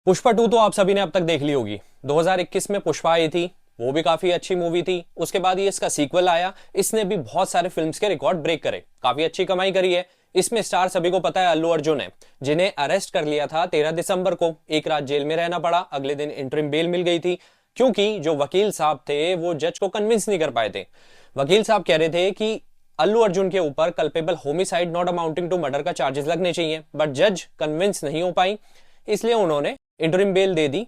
पुष्पा 2 तो आप सभी ने अब तक देख ली होगी। 2021 में पुष्पा आई थी, वो भी काफी अच्छी मूवी थी। उसके बाद ये इसका सीक्वल आया, इसने भी बहुत सारे फिल्म्स के रिकॉर्ड ब्रेक करे, काफी अच्छी कमाई करी है। इसमें स्टार सभी को पता है अल्लू अर्जुन है, जिन्हें अरेस्ट कर लिया था 13 दिसंबर को। एक रात जेल में रहना पड़ा, अगले दिन इंटरिम बेल मिल गई थी, क्योंकि जो वकील साहब थे वो जज को कन्विंस नहीं कर पाए थे। वकील साहब कह रहे थे कि अल्लू अर्जुन के ऊपर culpable homicide not amounting to murder का चार्जेस लगने चाहिए, बट जज कन्विंस नहीं हो पाई, इसलिए उन्होंने इंटरिम बेल दे दी।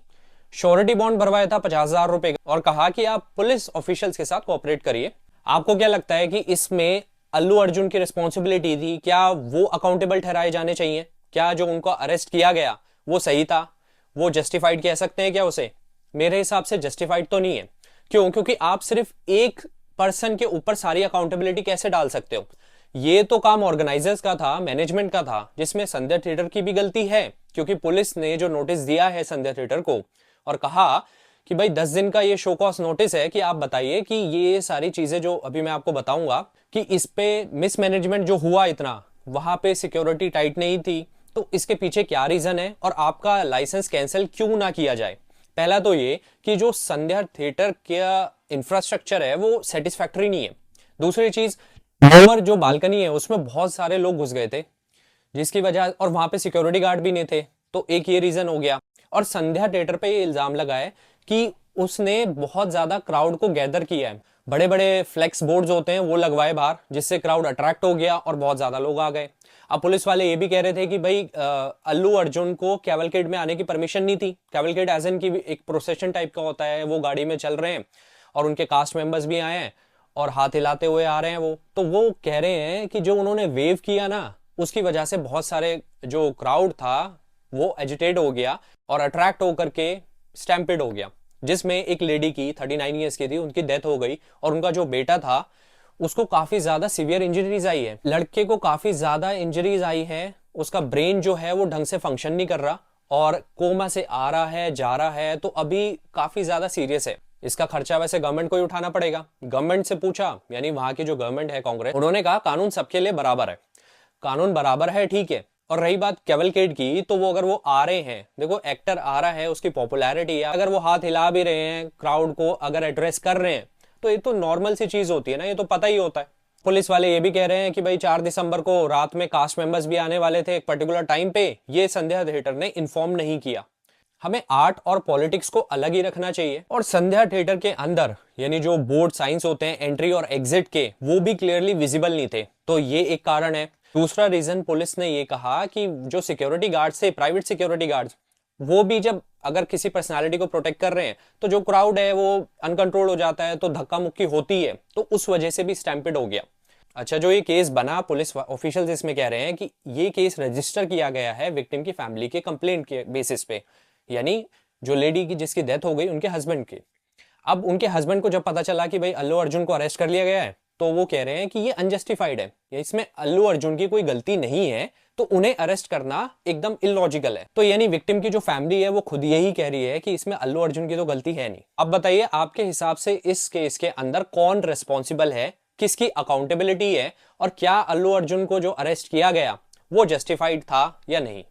श्योरिटी बॉन्ड भरवाया था 50,000 रुपए का और कहा कि आप पुलिस ऑफिशियल्स के साथ कोऑपरेट करिए। आपको क्या लगता है कि इसमें अल्लू अर्जुन की रिस्पॉन्सिबिलिटी थी? क्या वो अकाउंटेबल ठहराए जाने चाहिए? क्या जो उनको अरेस्ट किया गया वो सही था? वो जस्टिफाइड कह सकते हैं क्या उसे? मेरे हिसाब से जस्टिफाइड तो नहीं है। क्यों? क्योंकि आप सिर्फ एक पर्सन के ऊपर सारी अकाउंटेबिलिटी कैसे डाल सकते हो? ये तो काम ऑर्गेनाइजर्स का था, मैनेजमेंट का था, जिसमें संध्या थिएटर की भी गलती है, क्योंकि पुलिस ने जो नोटिस दिया है संध्या थिएटर को और कहा कि भाई 10 दिन का ये शो कॉज नोटिस है कि आप बताइए कि ये सारी चीजें जो अभी मैं आपको बताऊंगा कि इस पे मिसमैनेजमेंट जो हुआ इतना, वहां पे सिक्योरिटी टाइट नहीं थी, तो इसके पीछे क्या रीजन है और आपका लाइसेंस कैंसिल क्यों ना किया जाए। पहला तो ये कि जो संध्या थिएटर का इंफ्रास्ट्रक्चर है वो सेटिस्फैक्टरी नहीं है। दूसरी चीज, लोअर जो बालकनी है उसमें बहुत सारे लोग घुस गए थे, जिसकी वजह, और वहां पे सिक्योरिटी गार्ड भी नहीं थे, तो एक ये रीजन हो गया। और संध्या थिएटर पे ये इल्जाम लगा है कि उसने बहुत ज्यादा क्राउड को गैदर किया है, बड़े बड़े फ्लेक्स बोर्ड्स होते हैं वो लगवाए बाहर, जिससे क्राउड अट्रैक्ट हो गया और बहुत ज्यादा लोग आ गए। अब पुलिस वाले ये भी कह रहे थे कि भाई अल्लू अर्जुन को कैवलकेड में आने की परमिशन नहीं थी। कैवलकेड एज एन की एक प्रोसेशन टाइप का होता है, वो गाड़ी में चल रहे हैं और उनके कास्ट मेंबर्स भी आए हैं और हाथ हिलाते हुए आ रहे हैं। वो कह रहे हैं कि जो उन्होंने वेव किया ना, उसकी वजह से बहुत सारे जो क्राउड था वो एजिटेट हो गया और अट्रैक्ट होकर के स्टैम्पेड हो गया, जिसमें एक लेडी की 39 ईयर्स की थी, उनकी डेथ हो गई और उनका जो बेटा था उसको काफी ज्यादा सीवियर इंजरीज आई है। लड़के को काफी ज्यादा इंजरीज आई है, उसका ब्रेन जो है वो ढंग से फंक्शन नहीं कर रहा और कोमा से आ रहा है जा रहा है, तो अभी काफी ज्यादा सीरियस है। इसका खर्चा वैसे गवर्नमेंट को ही उठाना पड़ेगा। गवर्नमेंट से पूछा, यानी वहां की जो गवर्नमेंट है कांग्रेस, उन्होंने कहा कानून सबके लिए बराबर है। कानून बराबर है, ठीक है। और रही बात कैवलकेड की, तो वो अगर वो आ रहे हैं, देखो एक्टर आ रहा है, उसकी पॉपुलैरिटी है, अगर वो हाथ हिला भी रहे हैं, क्राउड को अगर एड्रेस कर रहे हैं, तो ये तो नॉर्मल सी चीज होती है ना, ये तो पता ही होता है। पुलिस वाले ये भी कह रहे हैं कि भाई 4 दिसंबर को रात में कास्ट मेंबर्स भी आने वाले थे एक पर्टिकुलर टाइम पे, ये संध्या थिएटर ने इन्फॉर्म नहीं किया। हमें आर्ट और पॉलिटिक्स को अलग ही रखना चाहिए। और संध्या थिएटर के अंदर यानी जो बोर्ड साइंस होते हैं एंट्री और एग्जिट के, वो भी क्लियरली विजिबल नहीं थे, तो ये एक कारण है। दूसरा रीजन, पुलिस ने ये कहा कि जो सिक्योरिटी गार्ड्स थे, प्राइवेट सिक्योरिटी गार्ड्स, वो भी जब अगर किसी पर्सनालिटी को प्रोटेक्ट कर रहे हैं, तो जो क्राउड है वो अनकंट्रोल हो जाता है, तो धक्का मुक्की होती है, तो उस वजह से भी स्टैम्पेड हो गया। अच्छा, जो ये केस बना, पुलिस ऑफिशियल्स इसमें कह रहे हैं कि ये केस रजिस्टर किया गया है विक्टिम की फैमिली के कंप्लेंट के बेसिस पे, यानी जो लेडी की जिसकी डेथ हो गई उनके हस्बैंड की। अब उनके हस्बैंड को जब पता चला कि भाई अल्लू अर्जुन को अरेस्ट कर लिया गया है, तो वो कह रहे हैं कि ये अनजस्टिफाइड है, इसमें अल्लू अर्जुन की कोई गलती नहीं है, तो उन्हें अरेस्ट करना एकदम इलॉजिकल है। तो यानी विक्टिम की जो फैमिली है वो खुद यही कह रही है कि इसमें अल्लू अर्जुन की तो गलती है नहीं। अब बताइए आपके हिसाब से इस केस के अंदर कौन रिस्पॉन्सिबल है, किसकी अकाउंटेबिलिटी है, और क्या अल्लू अर्जुन को जो अरेस्ट किया गया वो जस्टिफाइड था या नहीं?